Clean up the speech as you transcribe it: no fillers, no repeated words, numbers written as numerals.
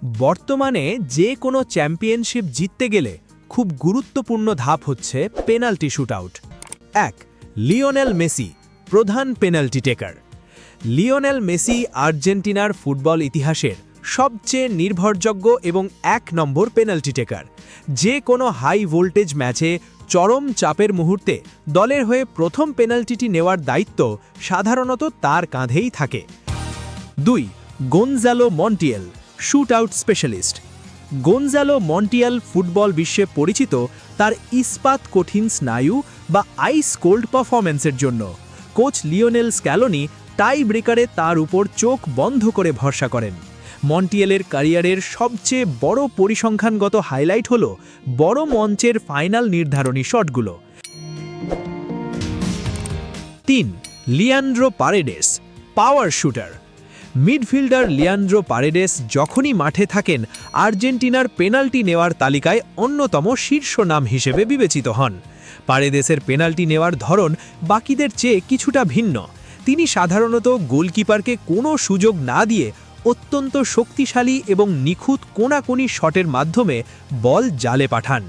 বর্তমানে যে কোনো চ্যাম্পিয়নশিপ জিততে গেলে খুব গুরুত্বপূর্ণ ধাপ হচ্ছে পেনাল্টি শুটআউট। 1. লিওনেল মেসি, প্রধান পেনাল্টি টেকার। লিওনেল মেসি আর্জেন্টিনার ফুটবল ইতিহাসের সবচেয়ে নির্ভরযোগ্য এবং 1 নম্বর পেনাল্টি টেকার। যে কোনো হাই ভোল্টেজ ম্যাচে চরম চাপের মুহূর্তে দলের হয়ে প্রথম পেনাল্টিটি নেওয়ার দায়িত্ব সাধারণত তার কাঁধেই থাকে। 2. Gonzalo Montiel, shootout specialist. Gonzalo Montiel football বিশ্বে পরিচিত তার ইস্পাত কঠিন স্নায়ু বা আইস কোল্ড পারফরম্যান্সের জন্য। কোচ লিওনেল স্ক্যালোনি টাই ব্রেকারে তার উপর চোখ বন্ধ করে ভরসা করেন। মন্টিয়েলের ক্যারিয়ারের সবচেয়ে বড় পরিসংখ্যানগত হাইলাইট হল বড় মঞ্চের ফাইনাল নির্ধারণী শটগুলো। 3. লিয়ান্ড্রো পারেডেস, পাওয়ার শুটার। মিডফিল্ডার লিয়ান্ড্রো পারেডেস যখনই মাঠে থাকেন আর্জেন্টিনার পেনাল্টি নেওয়ার তালিকায় অন্যতম শীর্ষ নাম হিসেবে বিবেচিত হন। পারেদেসের পেনাল্টি নেওয়ার ধরন বাকিদের চেয়ে কিছুটা ভিন্ন। তিনি সাধারণত গোলকিপারকে কোনো সুযোগ না দিয়ে অত্যন্ত শক্তিশালী এবং নিখুঁত কোণাকুণি শটের মাধ্যমে বল জালে পাঠান।